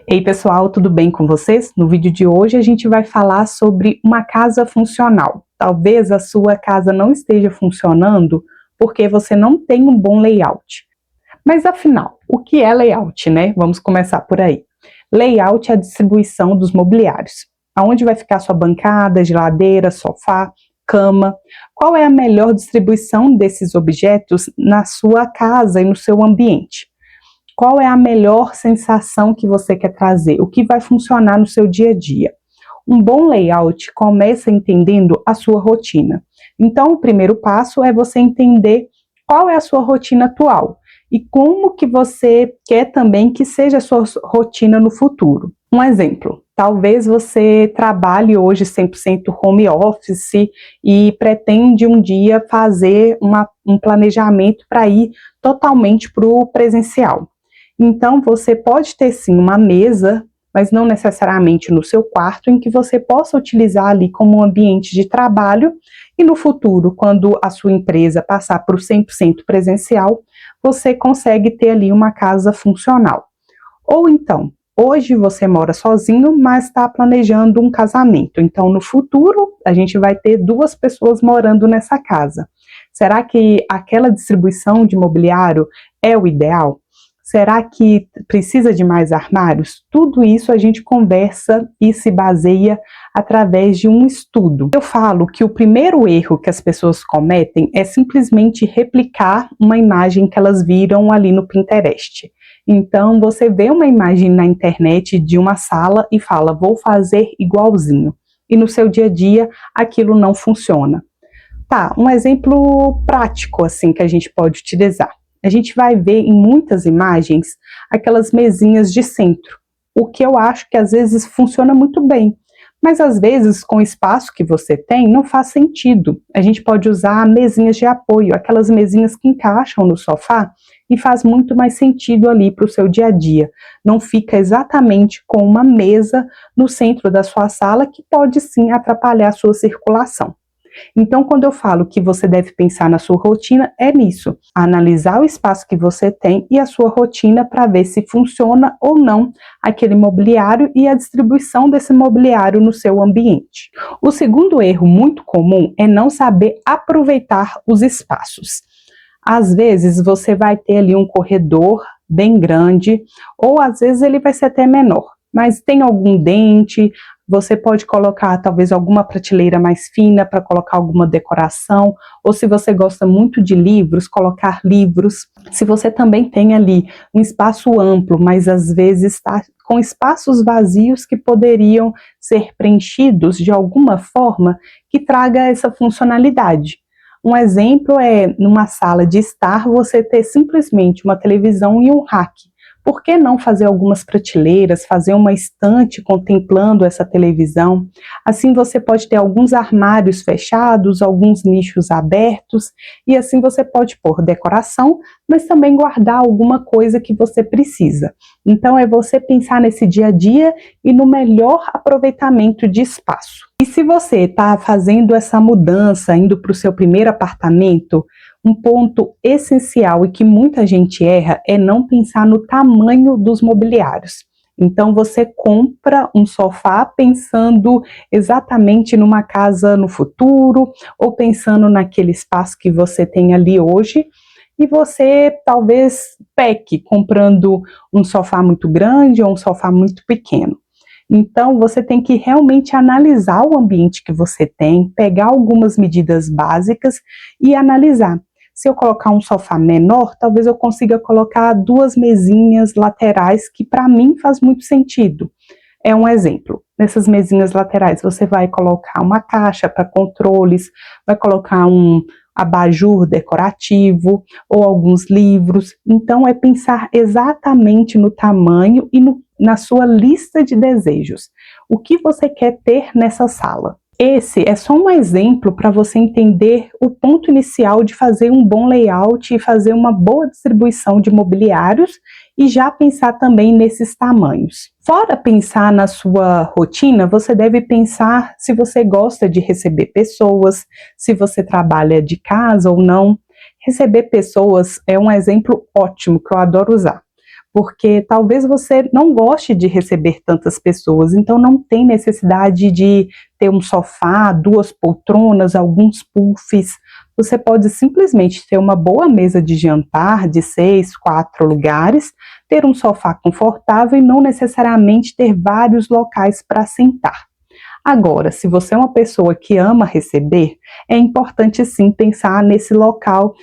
Ei pessoal, tudo bem com vocês? No vídeo de hoje a gente vai falar sobre uma casa funcional. Talvez a sua casa não esteja funcionando porque você não tem um bom layout. Mas afinal, o que é layout, né? Vamos começar por aí. Layout é a distribuição dos mobiliários. Aonde vai ficar sua bancada, geladeira, sofá, cama? Qual é a melhor distribuição desses objetos na sua casa e no seu ambiente? Qual é a melhor sensação que você quer trazer? O que vai funcionar no seu dia a dia? Um bom layout começa entendendo a sua rotina. Então, o primeiro passo é você entender qual é a sua rotina atual e como que você quer também que seja a sua rotina no futuro. Um exemplo, talvez você trabalhe hoje 100% home office e pretende um dia fazer um planejamento para ir totalmente para o presencial. Então, você pode ter sim uma mesa, mas não necessariamente no seu quarto, em que você possa utilizar ali como um ambiente de trabalho e no futuro, quando a sua empresa passar para o 100% presencial, você consegue ter ali uma casa funcional. Ou então, hoje você mora sozinho, mas está planejando um casamento. Então, no futuro, a gente vai ter duas pessoas morando nessa casa. Será que aquela distribuição de mobiliário é o ideal? Será que precisa de mais armários? Tudo isso a gente conversa e se baseia através de um estudo. Eu falo que o primeiro erro que as pessoas cometem é simplesmente replicar uma imagem que elas viram ali no Pinterest. Então, você vê uma imagem na internet de uma sala e fala, vou fazer igualzinho. E no seu dia a dia, aquilo não funciona. Tá, um exemplo prático assim que a gente pode utilizar. A gente vai ver em muitas imagens aquelas mesinhas de centro, o que eu acho que às vezes funciona muito bem, mas às vezes com o espaço que você tem não faz sentido. A gente pode usar mesinhas de apoio, aquelas mesinhas que encaixam no sofá e faz muito mais sentido ali para o seu dia a dia. Não fica exatamente com uma mesa no centro da sua sala que pode sim atrapalhar a sua circulação. Então, quando eu falo que você deve pensar na sua rotina, é nisso, analisar o espaço que você tem e a sua rotina para ver se funciona ou não aquele mobiliário e a distribuição desse mobiliário no seu ambiente. O segundo erro muito comum é não saber aproveitar os espaços. Às vezes você vai ter ali um corredor bem grande, ou às vezes ele vai ser até menor, mas tem algum dente. Você pode colocar talvez alguma prateleira mais fina para colocar alguma decoração, ou se você gosta muito de livros, colocar livros. Se você também tem ali um espaço amplo, mas às vezes está com espaços vazios que poderiam ser preenchidos de alguma forma que traga essa funcionalidade. Um exemplo é numa sala de estar você ter simplesmente uma televisão e um rack. Por que não fazer algumas prateleiras, fazer uma estante contemplando essa televisão? Assim você pode ter alguns armários fechados, alguns nichos abertos, e assim você pode pôr decoração, mas também guardar alguma coisa que você precisa. Então é você pensar nesse dia a dia e no melhor aproveitamento de espaço. E se você está fazendo essa mudança, indo para o seu primeiro apartamento, um ponto essencial e que muita gente erra é não pensar no tamanho dos mobiliários. Então você compra um sofá pensando exatamente numa casa no futuro ou pensando naquele espaço que você tem ali hoje e você talvez peque comprando um sofá muito grande ou um sofá muito pequeno. Então, você tem que realmente analisar o ambiente que você tem, pegar algumas medidas básicas e analisar. Se eu colocar um sofá menor, talvez eu consiga colocar duas mesinhas laterais, que para mim faz muito sentido. É um exemplo. Nessas mesinhas laterais, você vai colocar uma caixa para controles, vai colocar um abajur decorativo ou alguns livros. Então, é pensar exatamente no tamanho e na sua lista de desejos. O que você quer ter nessa sala? Esse é só um exemplo para você entender o ponto inicial de fazer um bom layout e fazer uma boa distribuição de mobiliários e já pensar também nesses tamanhos. Fora pensar na sua rotina, você deve pensar se você gosta de receber pessoas, se você trabalha de casa ou não. Receber pessoas é um exemplo ótimo que eu adoro usar. porque talvez você não goste de receber tantas pessoas, então não tem necessidade de ter um sofá, 2 poltronas, alguns puffs. Você pode simplesmente ter uma boa mesa de jantar de 6, 4 lugares, ter um sofá confortável e não necessariamente ter vários locais para sentar. Agora, se você é uma pessoa que ama receber, é importante sim pensar nesse local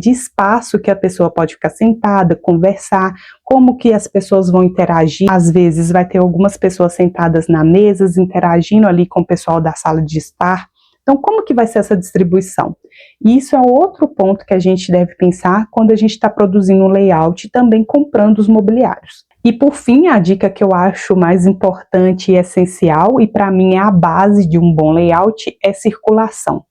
de espaço que a pessoa pode ficar sentada, conversar, como que as pessoas vão interagir. Às vezes vai ter algumas pessoas sentadas na mesa, interagindo ali com o pessoal da sala de estar. Então, como que vai ser essa distribuição? E isso é outro ponto que a gente deve pensar quando a gente está produzindo um layout e também comprando os mobiliários. E por fim, a dica que eu acho mais importante e essencial, e para mim é a base de um bom layout, é circulação.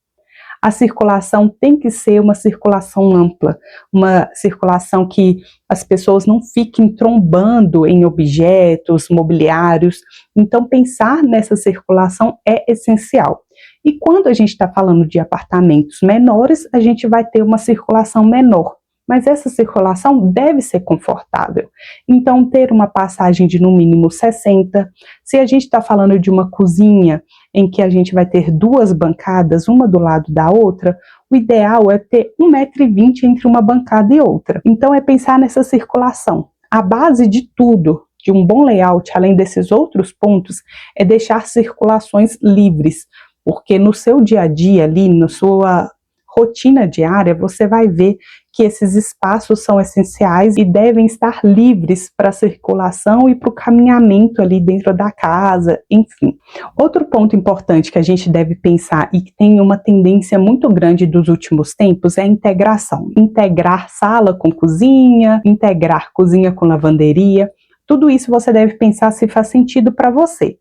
A circulação tem que ser uma circulação ampla, uma circulação que as pessoas não fiquem trombando em objetos, mobiliários. Então, pensar nessa circulação é essencial. E quando a gente está falando de apartamentos menores, a gente vai ter uma circulação menor. Mas essa circulação deve ser confortável. Então, ter uma passagem de no mínimo 60. Se a gente está falando de uma cozinha em que a gente vai ter 2 bancadas, uma do lado da outra, o ideal é ter 1,20 m entre uma bancada e outra. Então, é pensar nessa circulação. A base de tudo, de um bom layout, além desses outros pontos, é deixar circulações livres, porque no seu dia a dia ali, na sua rotina diária, você vai ver que esses espaços são essenciais e devem estar livres para a circulação e para o caminhamento ali dentro da casa, enfim. Outro ponto importante que a gente deve pensar e que tem uma tendência muito grande dos últimos tempos é a integração. Integrar sala com cozinha, integrar cozinha com lavanderia, tudo isso você deve pensar se faz sentido para você.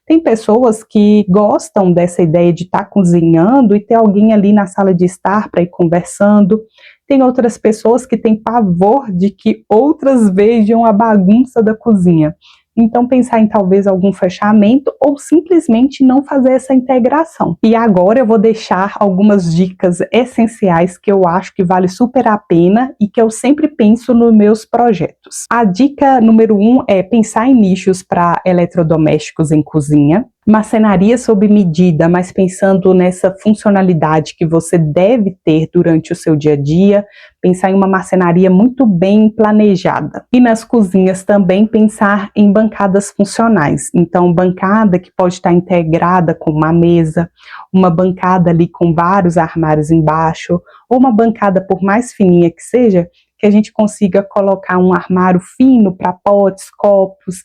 Tem pessoas que gostam dessa ideia de estar cozinhando e ter alguém ali na sala de estar para ir conversando. Tem outras pessoas que têm pavor de que outras vejam a bagunça da cozinha. Então, pensar em talvez algum fechamento ou simplesmente não fazer essa integração. E agora eu vou deixar algumas dicas essenciais que eu acho que vale super a pena e que eu sempre penso nos meus projetos. A dica número 1 é pensar em nichos para eletrodomésticos em cozinha. Marcenaria sob medida, mas pensando nessa funcionalidade que você deve ter durante o seu dia a dia, pensar em uma marcenaria muito bem planejada. E nas cozinhas também pensar em bancadas funcionais. Então, bancada que pode estar integrada com uma mesa, uma bancada ali com vários armários embaixo, ou uma bancada por mais fininha que seja, que a gente consiga colocar um armário fino para potes, copos.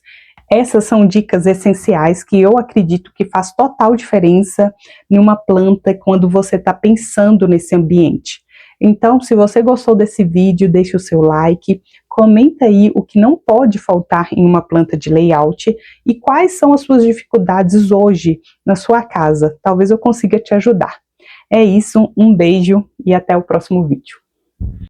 Essas são dicas essenciais que eu acredito que faz total diferença em uma planta quando você está pensando nesse ambiente. Então, se você gostou desse vídeo, deixe o seu like, comenta aí o que não pode faltar em uma planta de layout e quais são as suas dificuldades hoje na sua casa. Talvez eu consiga te ajudar. É isso, um beijo e até o próximo vídeo.